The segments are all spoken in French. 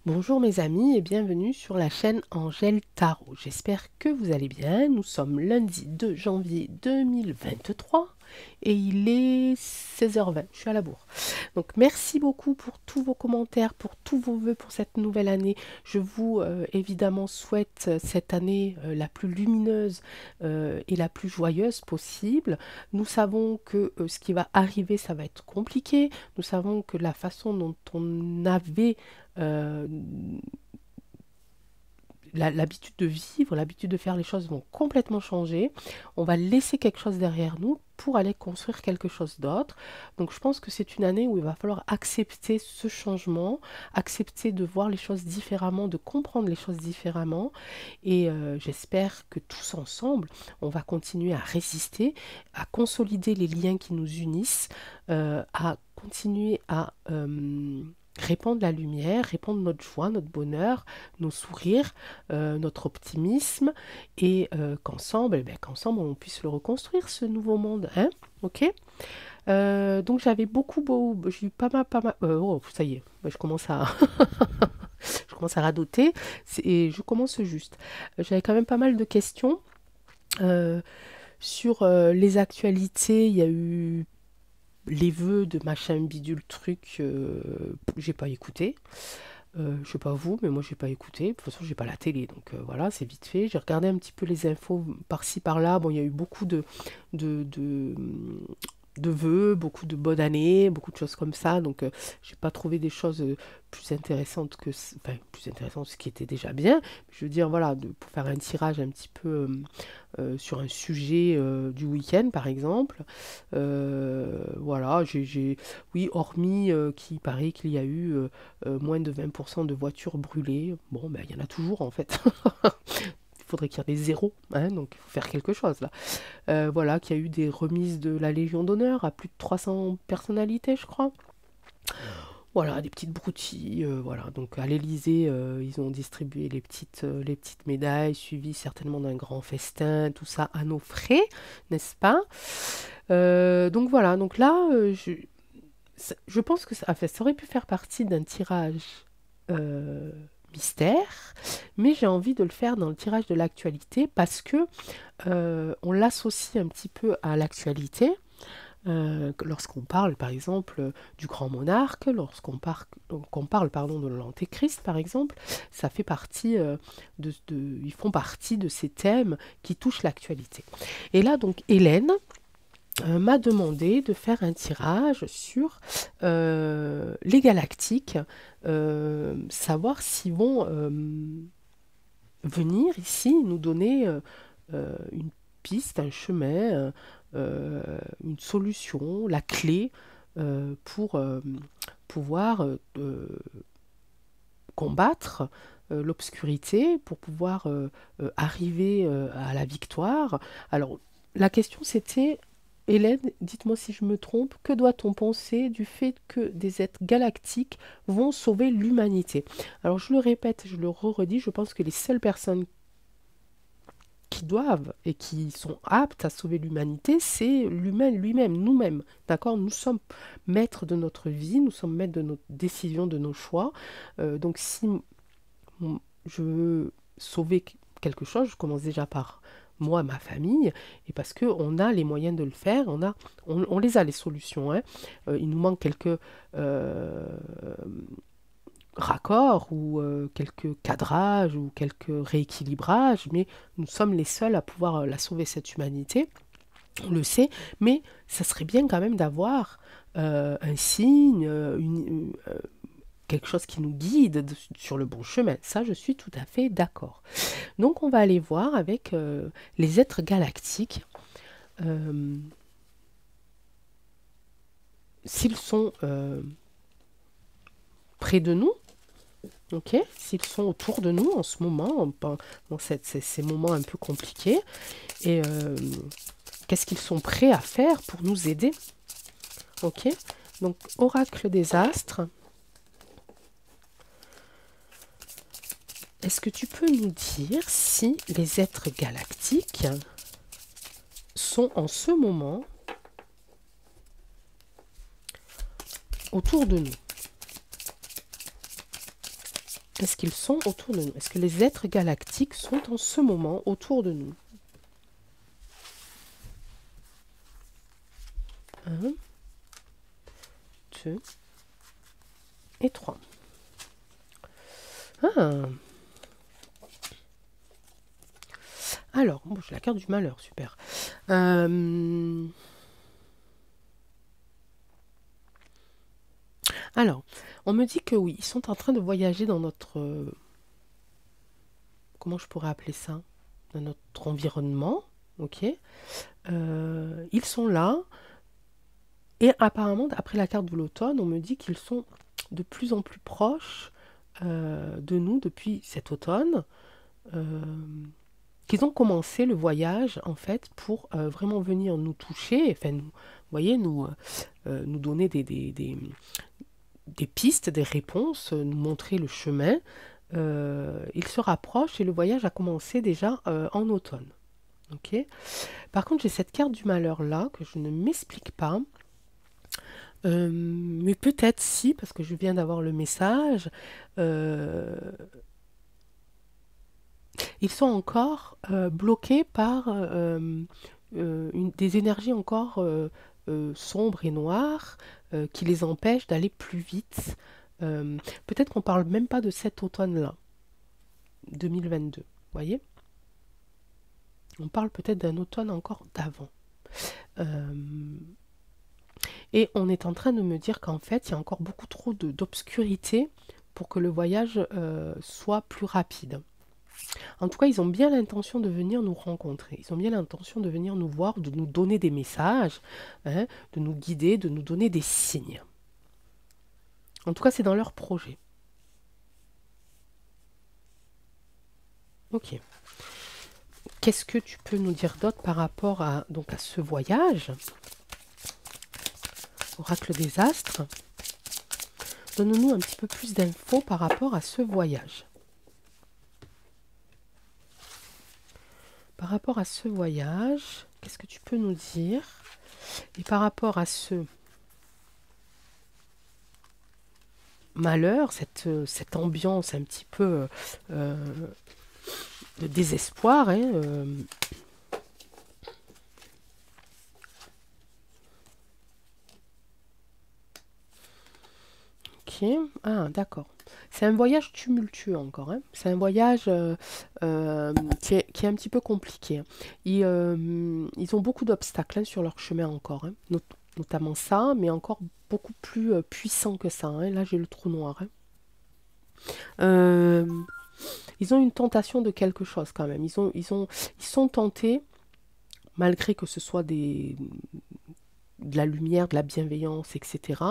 Bonjour mes amis et bienvenue sur la chaîne Angèle Tarot. J'espère que vous allez bien. Nous sommes lundi 2 janvier 2023 et il est 16h20. Je suis à la bourre. Donc merci beaucoup pour tous vos commentaires, pour tous vos vœux pour cette nouvelle année. Je vous évidemment souhaite cette année la plus lumineuse et la plus joyeuse possible. Nous savons que ce qui va arriver, ça va être compliqué. Nous savons que la façon dont on avait euh, l'habitude de vivre, l'habitude de faire les choses vont complètement changer. On va laisser quelque chose derrière nous pour aller construire quelque chose d'autre. Donc je pense que c'est une année où il va falloir accepter ce changement, accepter de voir les choses différemment, de comprendre les choses différemment. Et j'espère que tous ensemble, on va continuer à résister, à consolider les liens qui nous unissent, à continuer à répandre la lumière, répandre notre joie, notre bonheur, nos sourires, notre optimisme, et qu'ensemble on puisse le reconstruire, ce nouveau monde, hein, ok. Donc j'avais j'ai eu pas mal, oh, ça y est, je commence à, je commence à radoter, et je commence juste. J'avais quand même pas mal de questions sur les actualités. Il y a eu les vœux de machin bidule truc, j'ai pas écouté. Je sais pas vous, mais moi j'ai pas écouté. De toute façon, j'ai pas la télé, donc voilà, c'est vite fait. J'ai regardé un petit peu les infos par-ci par-là. Bon, il y a eu beaucoup de, de, de vœux, beaucoup de bonne année, beaucoup de choses comme ça. Donc, j'ai pas trouvé des choses plus intéressantes enfin, plus intéressantes, ce qui était déjà bien. Je veux dire, voilà, pour faire un tirage un petit peu sur un sujet du week-end, par exemple. Voilà, oui, hormis qu'il paraît qu'il y a eu moins de 20% de voitures brûlées. Bon, ben, il y en a toujours en fait. Il faudrait qu'il y en ait zéro, hein, donc il faut faire quelque chose là. Voilà, qu'il y a eu des remises de la Légion d'honneur à plus de 300 personnalités, je crois. Voilà, des petites broutilles, voilà. Donc à l'Élysée, ils ont distribué les petites médailles, suivies certainement d'un grand festin, tout ça à nos frais, n'est-ce pas? Donc voilà, donc là, je pense que ça aurait pu faire partie d'un tirage euh, mystère, mais j'ai envie de le faire dans le tirage de l'actualité parce que on l'associe un petit peu à l'actualité. Lorsqu'on parle par exemple du grand monarque, qu'on parle pardon, de l'antéchrist par exemple, ça fait partie ils font partie de ces thèmes qui touchent l'actualité. Et là donc Hélène m'a demandé de faire un tirage sur les galactiques, savoir s'ils vont venir ici nous donner une piste, un chemin, une solution, la clé pour pouvoir combattre l'obscurité, pour pouvoir arriver à la victoire. Alors, la question c'était, Hélène, dites-moi si je me trompe, que doit-on penser du fait que des êtres galactiques vont sauver l'humanité? Alors, je le répète, je le redis, je pense que les seules personnes qui doivent et qui sont aptes à sauver l'humanité, c'est l'humain lui-même, nous-mêmes. D'accord? Nous sommes maîtres de notre vie, nous sommes maîtres de nos décisions, de nos choix. Donc si je veux sauver quelque chose, je commence déjà par moi, ma famille, et parce qu'on a les moyens de le faire, on les a les solutions, hein. Il nous manque quelques raccords ou quelques cadrages ou quelques rééquilibrages, mais nous sommes les seuls à pouvoir la sauver, cette humanité, on le sait, mais ça serait bien quand même d'avoir un signe, quelque chose qui nous guide sur le bon chemin. Ça, je suis tout à fait d'accord. Donc, on va aller voir avec les êtres galactiques s'ils sont près de nous. Ok, s'ils sont autour de nous en ce moment, dans ces moments un peu compliqués, et qu'est-ce qu'ils sont prêts à faire pour nous aider. Ok, donc oracle des astres, est-ce que tu peux nous dire si les êtres galactiques sont en ce moment autour de nous? Est-ce qu'ils sont autour de nous? Est-ce que les êtres galactiques sont en ce moment autour de nous? 1, 2 et 3. Ah. Alors, bon, j'ai la carte du malheur, super. Alors, on me dit que oui, ils sont en train de voyager dans notre... comment je pourrais appeler ça? Dans notre environnement, ok? Ils sont là, et apparemment, après la carte de l'automne, on me dit qu'ils sont de plus en plus proches de nous depuis cet automne, qu'ils ont commencé le voyage, en fait, pour vraiment venir nous toucher, enfin, nous, vous voyez, nous donner des pistes, des réponses, nous montrer le chemin. Ils se rapprochent et le voyage a commencé déjà en automne. Ok. Par contre, j'ai cette carte du malheur là que je ne m'explique pas. Mais peut-être si, parce que je viens d'avoir le message. Ils sont encore bloqués par des énergies encore sombres et noires qui les empêchent d'aller plus vite. Peut-être qu'on parle même pas de cet automne-là, 2022. Vous voyez? On parle peut-être d'un automne encore d'avant. Et on est en train de me dire qu'en fait, il y a encore beaucoup trop d'obscurité pour que le voyage soit plus rapide. En tout cas, ils ont bien l'intention de venir nous rencontrer. Ils ont bien l'intention de venir nous voir, de nous donner des messages, hein, de nous guider, de nous donner des signes. En tout cas, c'est dans leur projet. Ok. Qu'est-ce que tu peux nous dire d'autre par rapport à, donc, à ce voyage? Oracle des astres. Donne-nous un petit peu plus d'infos par rapport à ce voyage. Par rapport à ce voyage, qu'est-ce que tu peux nous dire? Et par rapport à ce malheur, cette ambiance un petit peu de désespoir, hein, ok, ah d'accord. C'est un voyage tumultueux encore, hein. C'est un voyage qui est un petit peu compliqué. Ils ont beaucoup d'obstacles hein, sur leur chemin encore, hein. Notamment ça, mais encore beaucoup plus puissant que ça, hein. Là, j'ai le trou noir, hein. Euh, Ils ont une tentation de quelque chose quand même. Ils sont tentés, malgré que ce soit de la lumière, de la bienveillance, etc.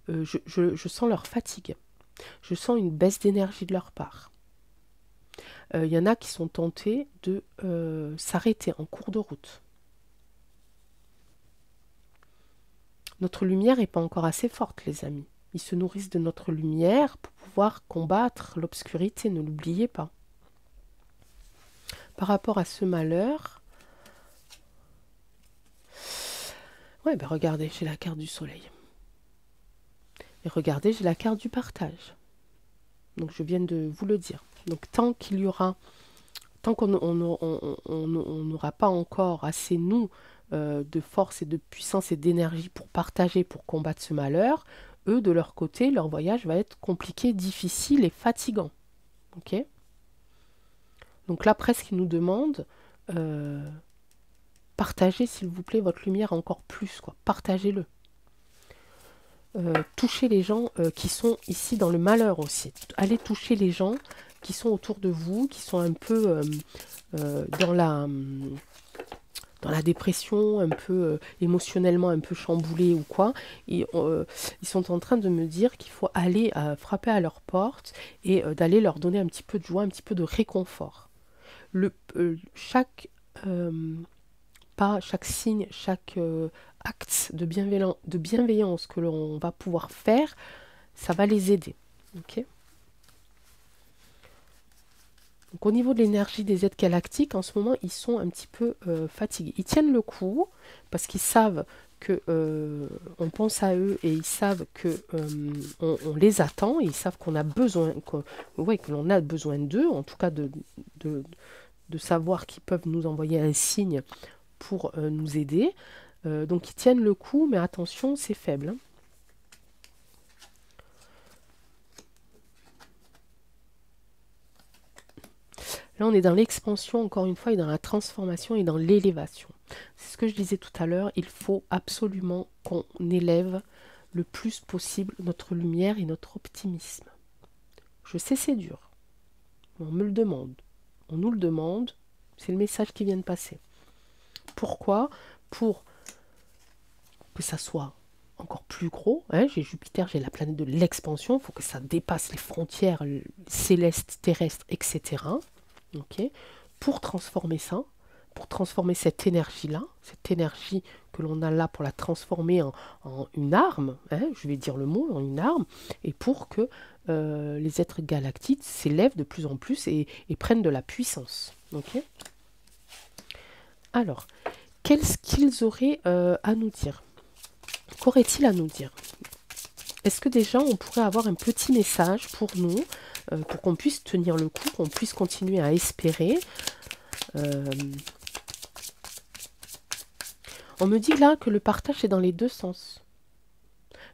Je sens leur fatigue. Je sens une baisse d'énergie de leur part. Il y en a qui sont tentés de s'arrêter en cours de route. Notre lumière n'est pas encore assez forte, les amis. Ils se nourrissent de notre lumière pour pouvoir combattre l'obscurité, ne l'oubliez pas. Par rapport à ce malheur, ouais, ben regardez, j'ai la carte du soleil. Et regardez, j'ai la carte du partage. Donc je viens de vous le dire. Donc tant qu'on n'aura pas encore assez, nous, de force et de puissance et d'énergie pour partager, pour combattre ce malheur, eux, de leur côté, leur voyage va être compliqué, difficile et fatigant. Ok? Donc là, presque, ils nous demandent, partagez, s'il vous plaît, votre lumière encore plus, quoi. Partagez-le. Touchez les gens qui sont ici dans le malheur aussi. Allez toucher les gens qui sont autour de vous, qui sont un peu dans la dépression, un peu émotionnellement un peu chamboulés ou quoi. Ils sont en train de me dire qu'il faut aller frapper à leur porte et d'aller leur donner un petit peu de joie, un petit peu de réconfort. Chaque pas, chaque signe, chaque acte de bienveillance que l'on va pouvoir faire, ça va les aider. Ok. Donc au niveau de l'énergie des êtres galactiques, en ce moment, ils sont un petit peu fatigués. Ils tiennent le coup parce qu'ils savent que on pense à eux et ils savent que on les attend, et ils savent qu'on a besoin, ouais, que l'on a besoin d'eux, en tout cas de, de savoir qu'ils peuvent nous envoyer un signe pour nous aider. Donc ils tiennent le coup, mais attention, c'est faible, hein. Là, on est dans l'expansion, encore une fois, et dans la transformation et dans l'élévation. C'est ce que je disais tout à l'heure, il faut absolument qu'on élève le plus possible notre lumière et notre optimisme. Je sais, c'est dur. On me le demande. On nous le demande. C'est le message qui vient de passer. Pourquoi? Pour que ça soit encore plus gros, hein. J'ai Jupiter, j'ai la planète de l'expansion. Il faut que ça dépasse les frontières célestes, terrestres, etc. Okay, pour transformer ça, pour transformer cette énergie-là, cette énergie que l'on a là, pour la transformer en une arme, hein, je vais dire le mot, en une arme, et pour que les êtres galactiques s'élèvent de plus en plus et prennent de la puissance. Okay. Alors, qu'est-ce qu'ils auraient à nous dire? Qu'aurait-il à nous dire? Est-ce que déjà on pourrait avoir un petit message pour nous, pour qu'on puisse tenir le coup, qu'on puisse continuer à espérer? On me dit là que le partage est dans les deux sens.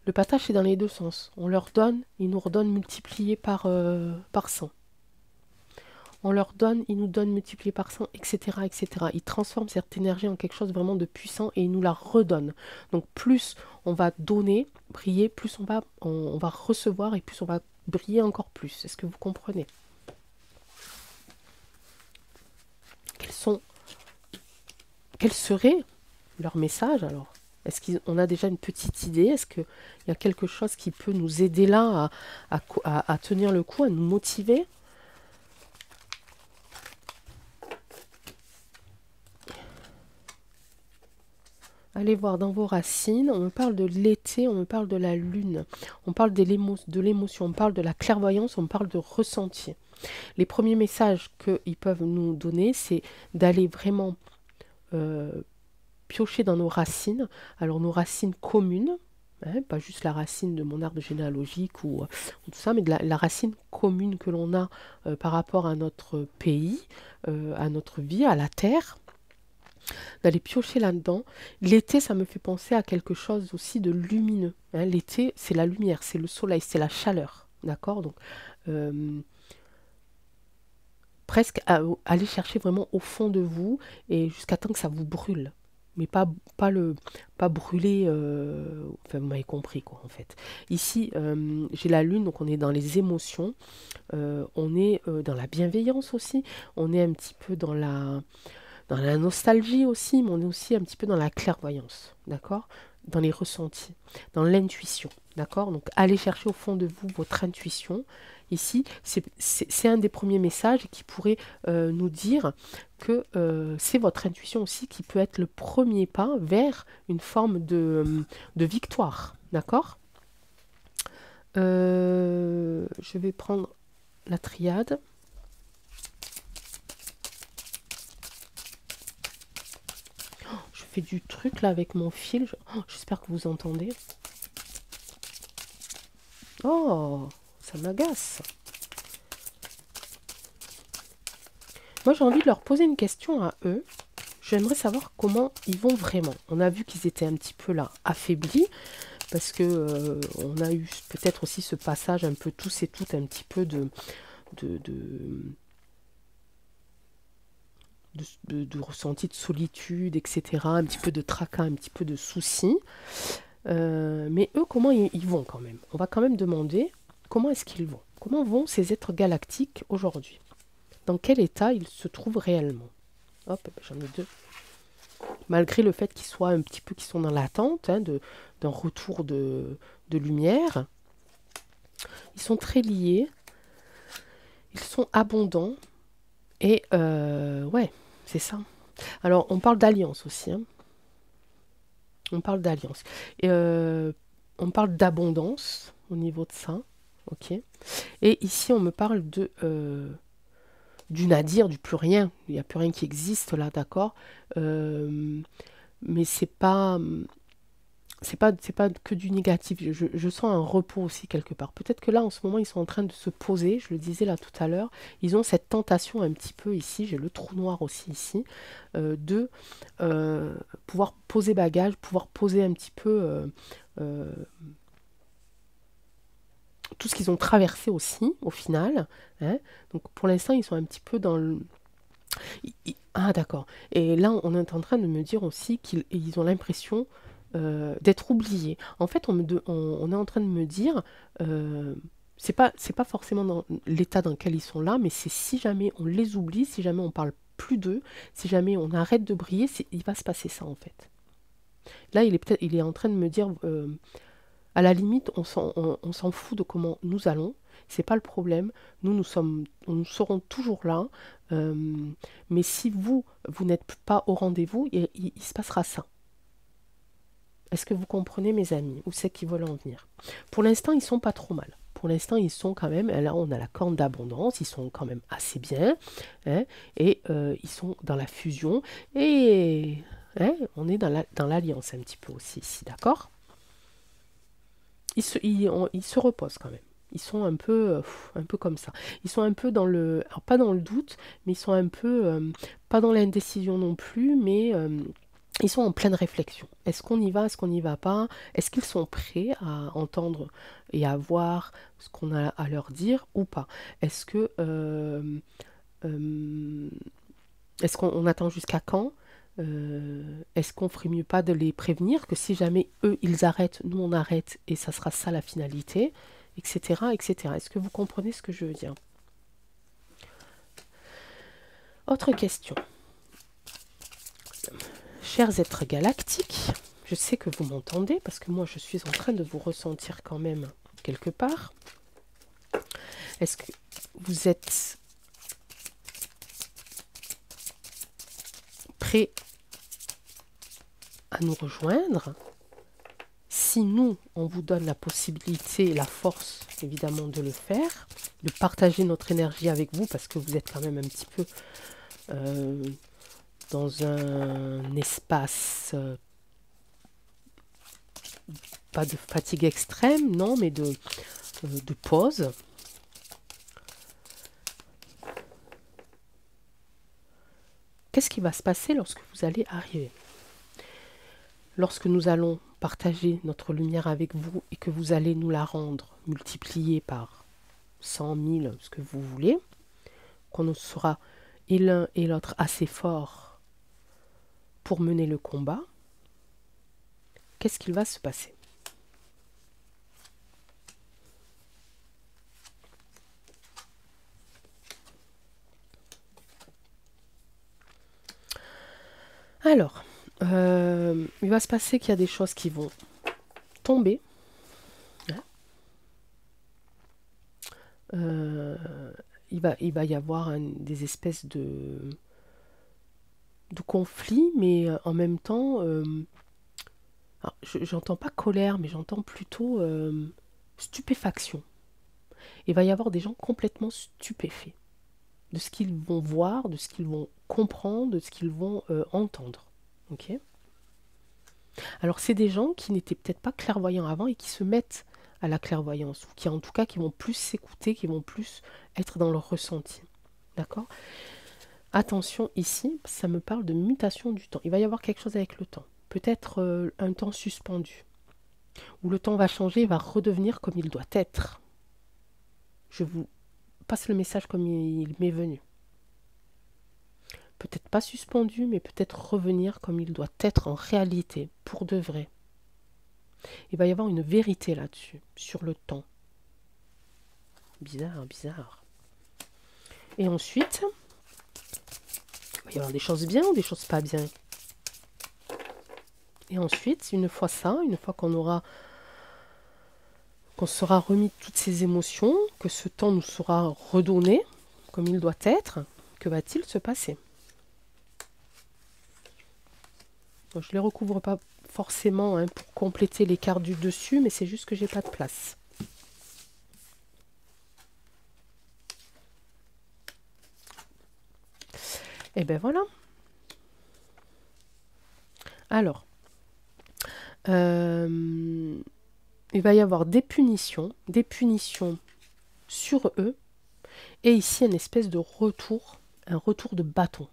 Le partage est dans les deux sens. On leur donne, ils nous redonnent multiplié par 100. On leur donne, ils nous donnent multiplié par 100, etc., etc. Ils transforment cette énergie en quelque chose vraiment de puissant et ils nous la redonnent. Donc plus on va donner, briller, plus on va recevoir et plus on va briller encore plus. Est-ce que vous comprenez? Quels seraient leurs messages alors? Est-ce qu'on a déjà une petite idée? Est-ce qu'il y a quelque chose qui peut nous aider là à tenir le coup, à nous motiver? Allez voir dans vos racines, on me parle de l'été, on me parle de la lune, on parle de l'émotion, on parle de la clairvoyance, on parle de ressenti. Les premiers messages qu'ils peuvent nous donner, c'est d'aller vraiment piocher dans nos racines. Alors nos racines communes, hein, pas juste la racine de mon arbre généalogique ou tout ça, mais de la racine commune que l'on a par rapport à notre pays, à notre vie, à la terre. D'aller piocher là-dedans. L'été, ça me fait penser à quelque chose aussi de lumineux, hein. L'été, c'est la lumière, c'est le soleil, c'est la chaleur. D'accord? Donc, presque aller chercher vraiment au fond de vous et jusqu'à temps que ça vous brûle. Mais pas brûler, enfin vous m'avez compris quoi en fait. Ici, j'ai la lune, donc on est dans les émotions, on est dans la bienveillance aussi, on est un petit peu dans la nostalgie aussi, mais on est aussi un petit peu dans la clairvoyance, d'accord? Dans les ressentis, dans l'intuition, d'accord? Donc, allez chercher au fond de vous votre intuition. Ici, c'est un des premiers messages qui pourrait nous dire que c'est votre intuition aussi qui peut être le premier pas vers une forme de victoire, d'accord? Je vais prendre la triade. Je fais du truc là avec mon fil. J'espère que vous entendez. Oh, ça m'agace. Moi, j'ai envie de leur poser une question à eux. J'aimerais savoir comment ils vont vraiment. On a vu qu'ils étaient un petit peu là affaiblis parce que on a eu peut-être aussi ce passage un peu tous et toutes un petit peu de ressenti de solitude, etc. Un petit peu de tracas, un petit peu de soucis. Mais eux, comment ils vont quand même? On va quand même demander comment est-ce qu'ils vont? Comment vont ces êtres galactiques aujourd'hui? Dans quel état ils se trouvent réellement? Hop, j'en ai deux. Malgré le fait qu'ils soient un petit peu, qu'ils sont dans l'attente hein, d'un retour de lumière, ils sont très liés, ils sont abondants, et ouais, c'est ça. Alors, on parle d'alliance aussi, hein. On parle d'alliance. Et on parle d'abondance au niveau de ça, ok. Et ici, on me parle du nadir, du plus rien. Il n'y a plus rien qui existe là, d'accord. Mais c'est pas c'est pas que du négatif. Je sens un repos aussi quelque part. Peut-être que là, en ce moment, ils sont en train de se poser. Je le disais là tout à l'heure. Ils ont cette tentation un petit peu ici. J'ai le trou noir aussi ici. De pouvoir poser bagage, pouvoir poser un petit peu euh, tout ce qu'ils ont traversé aussi, au final. Hein. Donc pour l'instant, ils sont un petit peu dans le... Ah d'accord. Et là, on est en train de me dire aussi qu'ils ont l'impression d'être oubliés. En fait, on est en train de me dire, euh, c'est pas forcément dans l'état dans lequel ils sont là, mais c'est si jamais on les oublie, si jamais on parle plus d'eux, si jamais on arrête de briller, il va se passer ça en fait. Là, il est en train de me dire, à la limite, on s'en fout de comment nous allons. C'est pas le problème. Nous serons toujours là. Euh, mais si vous n'êtes pas au rendez-vous, il se passera ça. Est-ce que vous comprenez, mes amis, où c'est qu'ils veulent en venir? Pour l'instant, ils sont pas trop mal. Pour l'instant, ils sont quand même, là on a la corne d'abondance, ils sont quand même assez bien, hein, et ils sont dans la fusion, et hein, on est dans l'alliance un petit peu aussi ici, d'accord? Ils se reposent quand même. Ils sont un peu comme ça. Ils sont un peu dans le, alors pas dans le doute, mais ils sont un peu, pas dans l'indécision non plus, mais ils sont en pleine réflexion. Est-ce qu'on y va, est-ce qu'on n'y va pas? Est-ce qu'ils sont prêts à entendre et à voir ce qu'on a à leur dire ou pas? Est-ce que, euh, est-ce qu'on attend jusqu'à quand? Est-ce qu'on ferait mieux pas de les prévenir que si jamais eux ils arrêtent, nous on arrête et ça sera ça la finalité, etc., etc. Est-ce que vous comprenez ce que je veux dire? Autre question. Chers êtres galactiques, je sais que vous m'entendez parce que moi je suis en train de vous ressentir quand même quelque part. Est-ce que vous êtes prêts à nous rejoindre? Si nous, on vous donne la possibilité et la force, évidemment, de le faire, de partager notre énergie avec vous, parce que vous êtes quand même un petit peu euh, dans un espace, pas de fatigue extrême, non, mais de pause. Qu'est-ce qui va se passer lorsque vous allez arriver? Lorsque nous allons partager notre lumière avec vous et que vous allez nous la rendre multipliée par 100 000, ce que vous voulez, qu'on sera et l'un et l'autre assez forts pour mener le combat, qu'est-ce qu'il va se passer? Alors, il va se passer qu'il y a des choses qui vont tomber. Hein. Il va y avoir des espèces de conflits, mais en même temps, j'entends pas colère, mais j'entends plutôt stupéfaction. Il va y avoir des gens complètement stupéfaits de ce qu'ils vont voir, de ce qu'ils vont comprendre, de ce qu'ils vont entendre. Ok. Alors c'est des gens qui n'étaient peut-être pas clairvoyants avant et qui se mettent à la clairvoyance, ou qui en tout cas qui vont plus s'écouter, qui vont plus être dans leur ressenti. D'accord? Attention ici, ça me parle de mutation du temps. Il va y avoir quelque chose avec le temps. Peut-être un temps suspendu, où le temps va changer et va redevenir comme il doit être. Je vous passe le message comme il m'est venu. Peut-être pas suspendu, mais peut-être revenir comme il doit être en réalité, pour de vrai. Il va y avoir une vérité là-dessus, sur le temps. Bizarre, bizarre. Et ensuite, il va y avoir des choses bien ou des choses pas bien. Et ensuite, une fois ça, une fois qu'on sera remis toutes ces émotions, que ce temps nous sera redonné comme il doit être, que va-t-il se passer? Bon, je ne les recouvre pas forcément hein, pour compléter les cartes du dessus, mais c'est juste que j'ai pas de place. Et ben voilà. Alors, Euh, il va y avoir des punitions sur eux, et ici une espèce de retour, un retour de bâton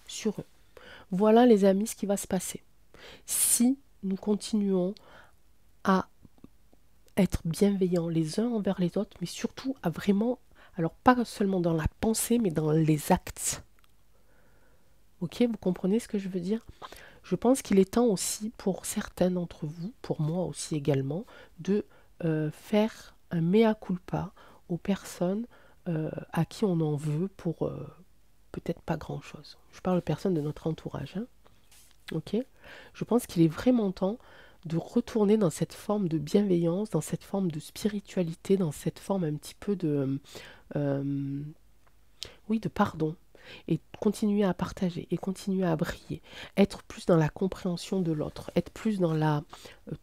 sur eux. Voilà les amis ce qui va se passer. Si nous continuons à être bienveillants les uns envers les autres, mais surtout à vraiment, alors pas seulement dans la pensée, mais dans les actes. Ok, vous comprenez ce que je veux dire? Je pense qu'il est temps aussi pour certains d'entre vous, pour moi aussi également, de faire un mea culpa aux personnes à qui on en veut pour peut-être pas grand-chose. Je parle de personnes de notre entourage. Hein, ok? Je pense qu'il est vraiment temps de retourner dans cette forme de bienveillance, dans cette forme de spiritualité, dans cette forme un petit peu de, euh, oui, de pardon, et continuer à partager, et continuer à briller, être plus dans la compréhension de l'autre, être plus dans la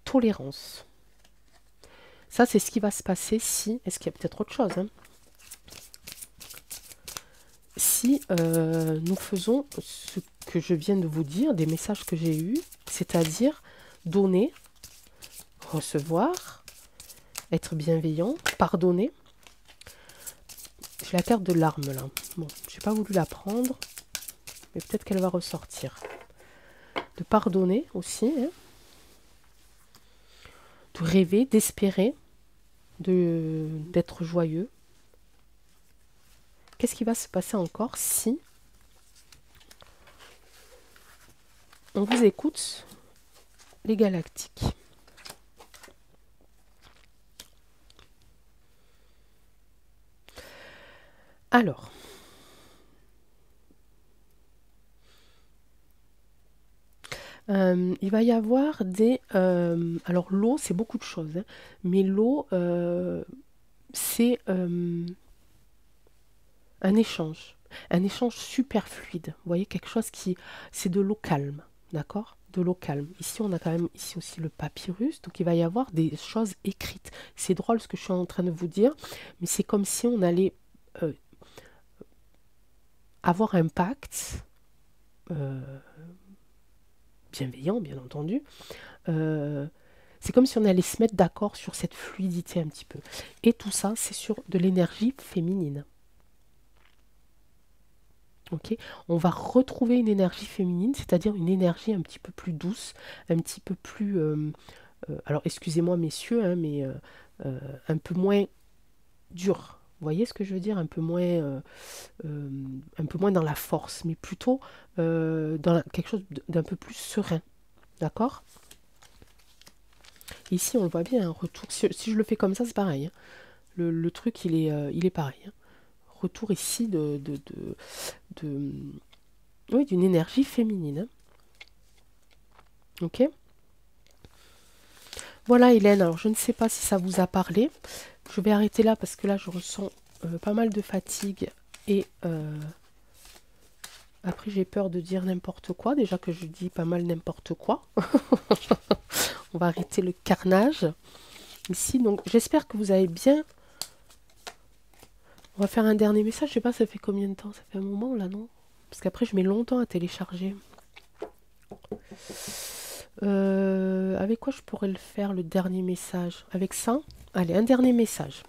tolérance. Ça, c'est ce qui va se passer si, est-ce qu'il y a peut-être autre chose, hein, si nous faisons ce que je viens de vous dire, des messages que j'ai eus, c'est-à-dire donner, recevoir, être bienveillant, pardonner. J'ai la carte de l'arme là. Bon, j'ai pas voulu la prendre, mais peut-être qu'elle va ressortir. De pardonner aussi, hein, de rêver, d'espérer, d'être joyeux. Qu'est-ce qui va se passer encore si on vous écoute, les galactiques? Alors, il va y avoir des... alors l'eau, c'est beaucoup de choses, hein, mais l'eau, c'est un échange. Un échange super fluide. Vous voyez, quelque chose qui... C'est de l'eau calme, d'accord? De l'eau calme. Ici, on a quand même ici aussi le papyrus, donc il va y avoir des choses écrites. C'est drôle ce que je suis en train de vous dire, mais c'est comme si on allait avoir un pacte bienveillant, bien entendu. C'est comme si on allait se mettre d'accord sur cette fluidité un petit peu. Et tout ça, c'est sur de l'énergie féminine. Ok, on va retrouver une énergie féminine, c'est-à-dire une énergie un petit peu plus douce, un petit peu plus... alors excusez-moi messieurs, hein, mais un peu moins dure. Vous voyez ce que je veux dire? Un peu moins dans la force, mais plutôt dans quelque chose d'un peu plus serein. D'accord? Ici, on le voit bien, un retour. Si je le fais comme ça, c'est pareil. Hein. Le truc, il est pareil. Hein. Retour ici de, oui, d'une énergie féminine. Hein. Ok? Voilà, Hélène. Alors, je ne sais pas si ça vous a parlé. Je vais arrêter là parce que là, je ressens pas mal de fatigue et après, j'ai peur de dire n'importe quoi. Déjà que je dis pas mal n'importe quoi. On va arrêter le carnage ici. Donc, j'espère que vous avez bien... On va faire un dernier message. Je sais pas, ça fait combien de temps? Ça fait un moment, là, non? Parce qu'après, je mets longtemps à télécharger. Avec quoi je pourrais le faire, le dernier message? Avec ça? Allez, un dernier message.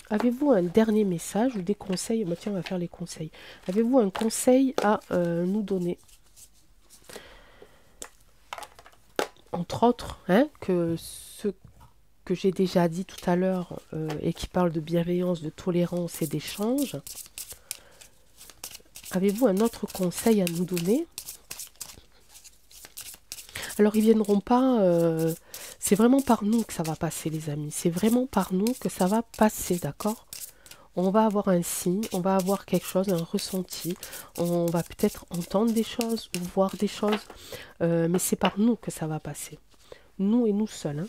Avez-vous un dernier message ou des conseils? Bah, tiens, on va faire les conseils. Avez-vous un conseil à nous donner? Entre autres, hein, que ce que j'ai déjà dit tout à l'heure et qui parle de bienveillance, de tolérance et d'échange. Avez-vous un autre conseil à nous donner? Alors, ils viendront pas... c'est vraiment par nous que ça va passer, les amis. C'est vraiment par nous que ça va passer, d'accord? On va avoir un signe, on va avoir quelque chose, un ressenti. On va peut-être entendre des choses ou voir des choses. Mais c'est par nous que ça va passer. Nous et nous seuls. Hein.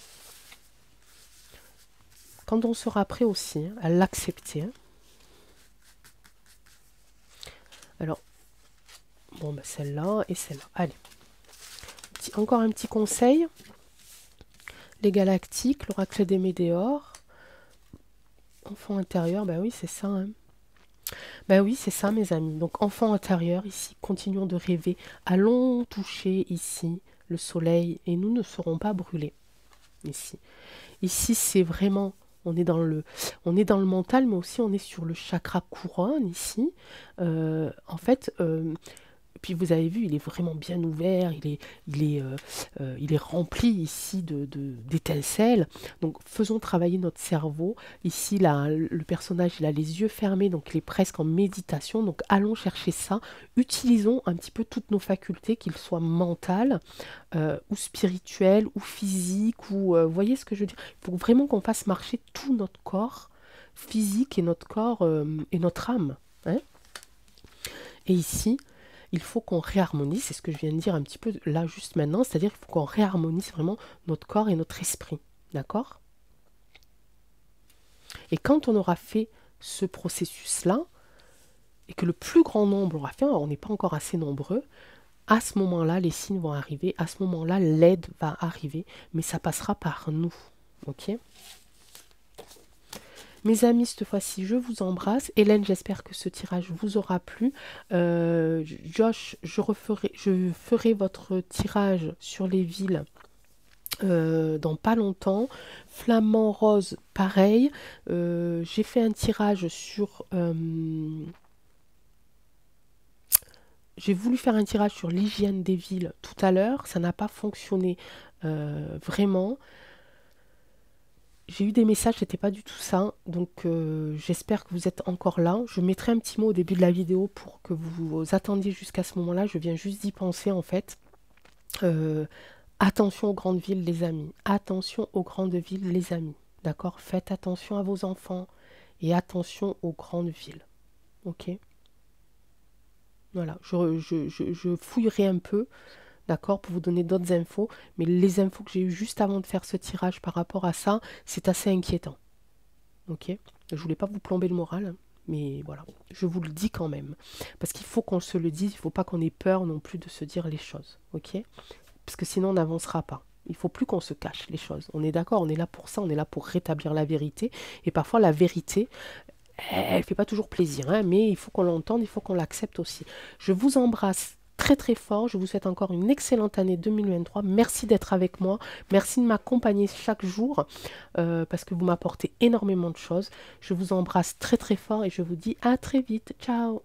Quand on sera prêt aussi hein, à l'accepter. Hein. Alors, bon, ben celle-là et celle-là. Allez. Encore un petit conseil. Les galactiques, l'oracle des météores. Enfant intérieur, ben oui, c'est ça. Hein. Ben oui, c'est ça, mes amis. Donc, enfant intérieur, ici, continuons de rêver. Allons toucher ici le soleil, et nous ne serons pas brûlés ici. Ici, c'est vraiment, on est dans le mental, mais aussi on est sur le chakra couronne ici. En fait, puis vous avez vu, il est vraiment bien ouvert, il est rempli ici d'étincelles. Donc faisons travailler notre cerveau. Ici, là, le personnage, il a les yeux fermés, donc il est presque en méditation. Donc allons chercher ça. Utilisons un petit peu toutes nos facultés, qu'ils soient mentales, ou spirituelles, ou physiques, ou voyez ce que je veux dire. Il faut vraiment qu'on fasse marcher tout notre corps physique et notre corps et notre âme. Hein. Et ici, il faut qu'on réharmonise, c'est ce que je viens de dire un petit peu là juste maintenant, c'est-à-dire qu'il faut qu'on réharmonise vraiment notre corps et notre esprit, d'accord? Et quand on aura fait ce processus-là, et que le plus grand nombre aura fait, on n'est pas encore assez nombreux, à ce moment-là, les signes vont arriver, à ce moment-là, l'aide va arriver, mais ça passera par nous, ok? Mes amis, cette fois-ci, je vous embrasse. Hélène, j'espère que ce tirage vous aura plu. Josh, je ferai votre tirage sur les villes dans pas longtemps. Flamand Rose, pareil. J'ai fait un tirage sur... j'ai voulu faire un tirage sur l'hygiène des villes tout à l'heure. Ça n'a pas fonctionné vraiment. J'ai eu des messages, c'était pas du tout ça, donc j'espère que vous êtes encore là. Je mettrai un petit mot au début de la vidéo pour que vous attendiez jusqu'à ce moment-là. Je viens juste d'y penser en fait. Attention aux grandes villes, les amis. Attention aux grandes villes, les amis. D'accord? Faites attention à vos enfants et attention aux grandes villes. Ok? Voilà, je fouillerai un peu. D'accord, pour vous donner d'autres infos, mais les infos que j'ai eues juste avant de faire ce tirage par rapport à ça, c'est assez inquiétant. Ok, je voulais pas vous plomber le moral, hein, mais voilà, je vous le dis quand même, parce qu'il faut qu'on se le dise, il faut pas qu'on ait peur non plus de se dire les choses, ok, parce que sinon on n'avancera pas. Il faut plus qu'on se cache les choses. On est d'accord, on est là pour ça, on est là pour rétablir la vérité, et parfois la vérité, elle fait pas toujours plaisir, hein, mais il faut qu'on l'entende, il faut qu'on l'accepte aussi. Je vous embrasse très très fort, je vous souhaite encore une excellente année 2023, merci d'être avec moi, merci de m'accompagner chaque jour, parce que vous m'apportez énormément de choses. Je vous embrasse très très fort et je vous dis à très vite, ciao.